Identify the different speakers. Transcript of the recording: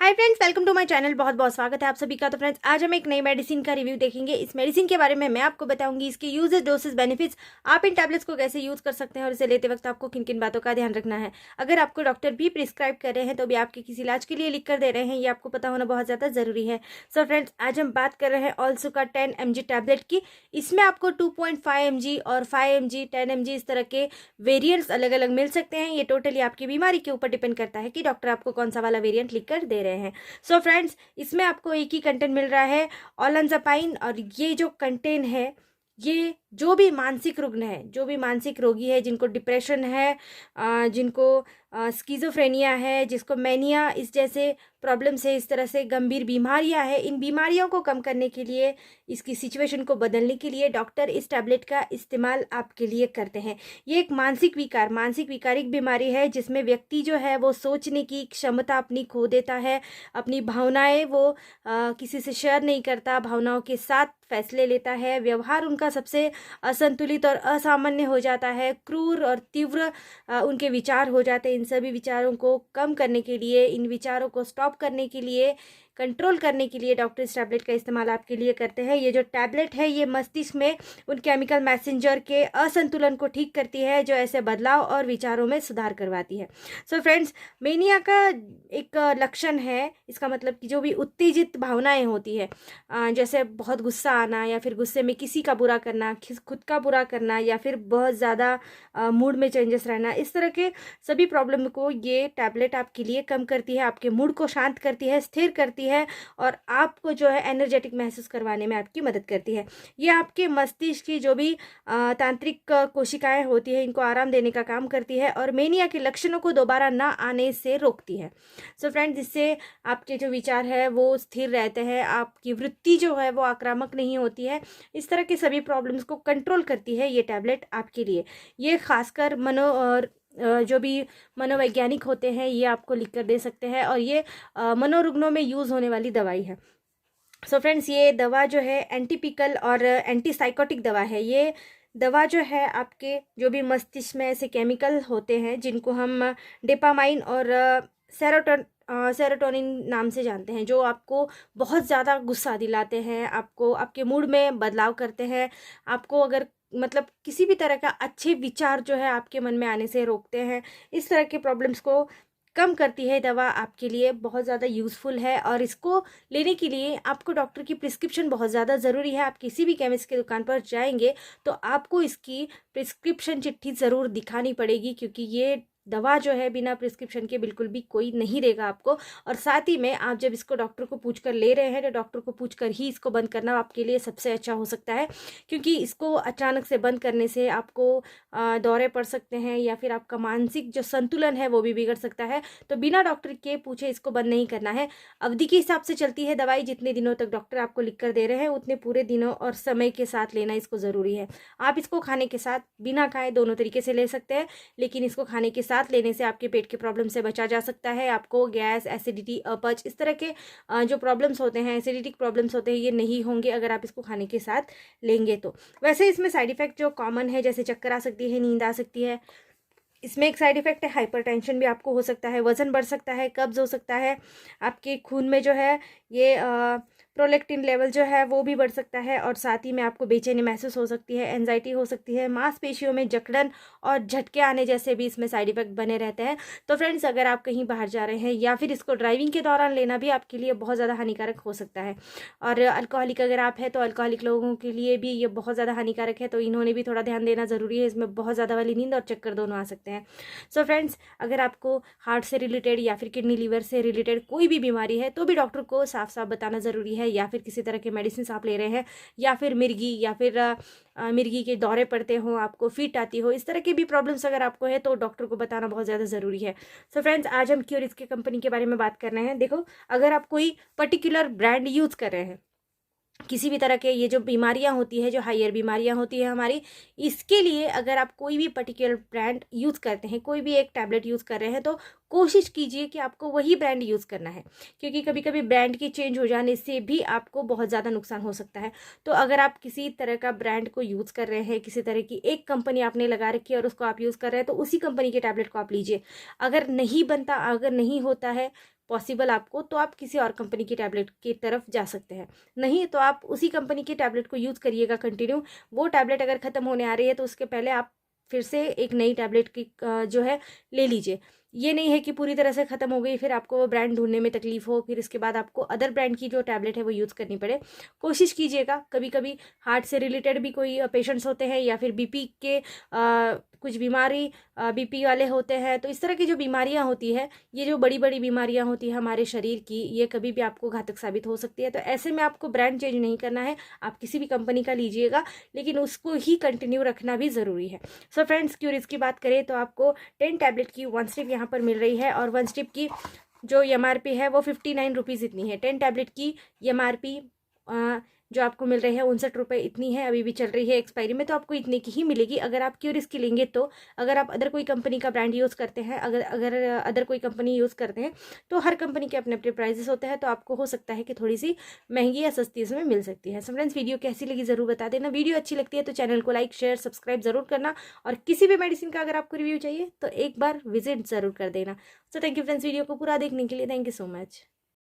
Speaker 1: Hi friends, welcome to my channel. बहुत बहुत स्वागत है आप सभी का। तो फ्रेंड्स, आज हम एक नई मेडिसिन का रिव्यू देखेंगे। इस मेडिसिन के बारे में मैं आपको बताऊंगी, इसके यूजेस, डोसेस, बेनिफिट्स, आप इन टैबलेट्स को कैसे यूज कर सकते हैं और इसे लेते वक्त आपको किन किन बातों का ध्यान रखना है। अगर आपको डॉक्टर भी प्रिस्क्राइब कर रहे हैं तो भी आपके किसी इलाज के लिए लिख कर दे रहे हैं, ये आपको पता होना बहुत ज़्यादा ज़रूरी है। सो फ्रेंड्स, आज हम बात कर रहे हैं ऑल्सो का 10 mg टैबलेट की। इसमें आपको 2.5 mg और 5 mg, 10 mg इस तरह के वेरियंट्स अलग अलग मिल सकते हैं। ये टोटली आपकी बीमारी के ऊपर डिपेंड करता है कि डॉक्टर आपको कौन सा वाला वेरियंट लिख कर दे रहे हैं। सो फ्रेंड्स, इसमें आपको एक ही कंटेंट मिल रहा है, ओलंजापाइन। और ये जो कंटेंट है, ये जो भी मानसिक रुग्ण है, जो भी मानसिक रोगी है, जिनको डिप्रेशन है, जिनको स्किज़ोफ्रेनिया है, जिसको मैनिया इस जैसे प्रॉब्लम से, इस तरह से गंभीर बीमारियां हैं, इन बीमारियों को कम करने के लिए, इसकी सिचुएशन को बदलने के लिए डॉक्टर इस टैबलेट का इस्तेमाल आपके लिए करते हैं। ये एक मानसिक विकारिक बीमारी है, जिसमें व्यक्ति जो है वो सोचने की क्षमता अपनी खो देता है। अपनी भावनाएं वो किसी से शेयर नहीं करता, भावनाओं के साथ फैसले लेता है। व्यवहार उनका सबसे असंतुलित और असामान्य हो जाता है। क्रूर और तीव्र उनके विचार हो जाते हैं। इन सभी विचारों को कम करने के लिए, इन विचारों को स्टॉप करने के लिए, कंट्रोल करने के लिए डॉक्टर इस टैबलेट का इस्तेमाल आपके लिए करते हैं। ये जो टैबलेट है, ये मस्तिष्क में उन केमिकल मैसेंजर के असंतुलन को ठीक करती है, जो ऐसे बदलाव और विचारों में सुधार करवाती है। सो फ्रेंड्स, मेनिया का एक लक्षण है, इसका मतलब कि जो भी उत्तेजित भावनाएं होती है, जैसे बहुत गुस्सा आना, या फिर गुस्से में किसी का बुरा करना, खुद का बुरा करना, या फिर बहुत ज़्यादा मूड में चेंजेस रहना, इस तरह के सभी प्रॉब्लम को ये टैबलेट आपके लिए कम करती है, आपके मूड को शांत करती है, स्थिर करती है, और आपको जो है एनर्जेटिक महसूस करवाने में आपकी मदद करती है। ये आपके मस्तिष्क की जो भी तांत्रिक कोशिकाएं होती है, इनको आराम देने का काम करती है, और मेनिया के लक्षणों को दोबारा ना आने से रोकती है। सो फ्रेंड्स, इससे आपके जो विचार है वो स्थिर रहते हैं, आपकी वृत्ति जो है वो आक्रामक नहीं होती है। इस तरह के सभी प्रॉब्लम्स को कंट्रोल करती है ये टैबलेट आपके लिए। ये खासकर जो भी मनोवैज्ञानिक होते हैं, ये आपको लिख कर दे सकते हैं, और ये मनोरुग्णों में यूज़ होने वाली दवाई है। सो फ्रेंड्स, ये दवा जो है एंटीपिकल और एंटीसाइकोटिक दवा है। ये दवा जो है आपके जो भी मस्तिष्क में ऐसे केमिकल होते हैं, जिनको हम डोपामाइन और सेरोटोनिन नाम से जानते हैं, जो आपको बहुत ज़्यादा गुस्सा दिलाते हैं, आपको आपके मूड में बदलाव करते हैं, आपको अगर मतलब किसी भी तरह का अच्छे विचार जो है आपके मन में आने से रोकते हैं। इस तरह के प्रॉब्लम्स को कम करती है दवा, आपके लिए बहुत ज़्यादा यूज़फुल है। और इसको लेने के लिए आपको डॉक्टर की प्रिस्क्रिप्शन बहुत ज़्यादा ज़रूरी है। आप किसी भी केमिस्ट की दुकान पर जाएंगे तो आपको इसकी प्रिस्क्रिप्शन चिट्ठी ज़रूर दिखानी पड़ेगी, क्योंकि ये दवा जो है बिना प्रिस्क्रिप्शन के बिल्कुल भी कोई नहीं देगा आपको। और साथ ही में आप जब इसको डॉक्टर को पूछ कर ले रहे हैं, तो डॉक्टर को पूछ कर ही इसको बंद करना आपके लिए सबसे अच्छा हो सकता है, क्योंकि इसको अचानक से बंद करने से आपको दौरे पड़ सकते हैं, या फिर आपका मानसिक जो संतुलन है वो भी बिगड़ सकता है। तो बिना डॉक्टर के पूछे इसको बंद नहीं करना है। अवधि के हिसाब से चलती है दवाई, जितने दिनों तक डॉक्टर आपको लिख कर दे रहे हैं उतने पूरे दिनों और समय के साथ लेना इसको ज़रूरी है। आप इसको खाने के साथ, बिना खाए, दोनों तरीके से ले सकते हैं, लेकिन इसको खाने के साथ लेने से आपके पेट के प्रॉब्लम से बचा जा सकता है। आपको गैस, एसिडिटी, अपच, इस तरह के जो प्रॉब्लम्स होते हैं, एसिडिटिक प्रॉब्लम्स होते हैं, ये नहीं होंगे अगर आप इसको खाने के साथ लेंगे तो। वैसे इसमें साइड इफेक्ट जो कॉमन है, जैसे चक्कर आ सकती है, नींद आ सकती है। इसमें एक साइड इफेक्ट है हाइपरटेंशन भी आपको हो सकता है, वजन बढ़ सकता है, कब्ज हो सकता है, आपके खून में जो है ये प्रोलेक्टिन लेवल जो है वो भी बढ़ सकता है, और साथ ही में आपको बेचैनी महसूस हो सकती है, एंजाइटी हो सकती है, मांसपेशियों में जकड़न और झटके आने जैसे भी इसमें साइड इफेक्ट बने रहते हैं। तो फ्रेंड्स, अगर आप कहीं बाहर जा रहे हैं, या फिर इसको ड्राइविंग के दौरान लेना भी आपके लिए बहुत ज़्यादा हानिकारक हो सकता है। और अल्कोहलिक अगर आप हैं, तो अल्कोहलिक लोगों के लिए भी ये बहुत ज़्यादा हानिकारक है, तो इन्होंने भी थोड़ा ध्यान देना ज़रूरी है। इसमें बहुत ज़्यादा वाली नींद और चक्कर दोनों आ सकते हैं। सो फ्रेंड्स, अगर आपको हार्ट से रिलेटेड या फिर किडनी लीवर से रिलेटेड कोई भी बीमारी है, तो भी डॉक्टर को साफ साफ बताना ज़रूरी है। या फिर किसी तरह के मेडिसिन आप ले रहे हैं, या फिर मिर्गी, या फिर मिर्गी के दौरे पड़ते हो, आपको फिट आती हो, इस तरह की भी प्रॉब्लम्स अगर आपको है, तो डॉक्टर को बताना बहुत ज़्यादा ज़रूरी है। सो फ्रेंड्स, आज हम क्योर इसके कंपनी के बारे में बात कर रहे हैं। देखो, अगर आप कोई पर्टिकुलर ब्रांड यूज़ कर रहे हैं, किसी भी तरह के ये जो बीमारियां होती है, जो हायर बीमारियां होती है हमारी, इसके लिए अगर आप कोई भी पर्टिकुलर ब्रांड यूज़ करते हैं, कोई भी एक टैबलेट यूज़ कर रहे हैं, तो कोशिश कीजिए कि आपको वही ब्रांड यूज़ करना है, क्योंकि कभी कभी ब्रांड के चेंज हो जाने से भी आपको बहुत ज़्यादा नुकसान हो सकता है। तो अगर आप किसी तरह का ब्रांड को यूज़ कर रहे हैं, किसी तरह की एक कंपनी आपने लगा रखी है और उसको आप यूज़ कर रहे हैं, तो उसी कंपनी के टैबलेट को आप लीजिए। अगर नहीं बनता, अगर नहीं होता है, पॉसिबल आपको, तो आप किसी और कंपनी की टैबलेट की तरफ जा सकते हैं। नहीं तो आप उसी कंपनी की टैबलेट को यूज़ करिएगा कंटिन्यू। वो टैबलेट अगर ख़त्म होने आ रही है तो उसके पहले आप फिर से एक नई टैबलेट की जो है ले लीजिए। ये नहीं है कि पूरी तरह से ख़त्म हो गई फिर आपको वो ब्रांड ढूंढने में तकलीफ हो, फिर इसके बाद आपको अदर ब्रांड की जो टैबलेट है वो यूज़ करनी पड़े। कोशिश कीजिएगा, कभी कभी हार्ट से रिलेटेड भी कोई पेशेंट्स होते हैं या फिर बीपी के कुछ बीमारी बीपी वाले होते हैं, तो इस तरह की जो बीमारियां होती है, ये जो बड़ी बड़ी बीमारियां होती है हमारे शरीर की, ये कभी भी आपको घातक साबित हो सकती है। तो ऐसे में आपको ब्रांड चेंज नहीं करना है, आप किसी भी कंपनी का लीजिएगा लेकिन उसको ही कंटिन्यू रखना भी ज़रूरी है। सो फ्रेंड्स, क्यूरिस की बात करें तो आपको 10 टैबलेट की 1 स्ट्रिप यहाँ पर मिल रही है और 1 स्ट्रिप की जो MRP है वो 59 रुपीज़ इतनी है। 10 टैबलेट की MRP जो आपको मिल रही है 59 रुपये इतनी है, अभी भी चल रही है एक्सपायरी में, तो आपको इतने की ही मिलेगी अगर आप क्यूरिस की लेंगे। तो अगर आप अदर कोई कंपनी का ब्रांड यूज़ करते हैं, अगर अदर कोई कंपनी यूज़ करते हैं, तो हर कंपनी के अपने अपने प्राइजेस होते हैं, तो आपको हो सकता है कि थोड़ी सी महंगी या सस्ती इसमें मिल सकती है। सो फ्रेंड्स, वीडियो कैसी लगी ज़रूर बता देना। वीडियो अच्छी लगती है तो चैनल को लाइक शेयर सब्सक्राइब ज़रूर करना, और किसी भी मेडिसिन का अगर आपको रिव्यू चाहिए तो एक बार विजिट ज़रूर कर देना। So thank you friends, video को पूरा देखने के लिए। Thank you so much.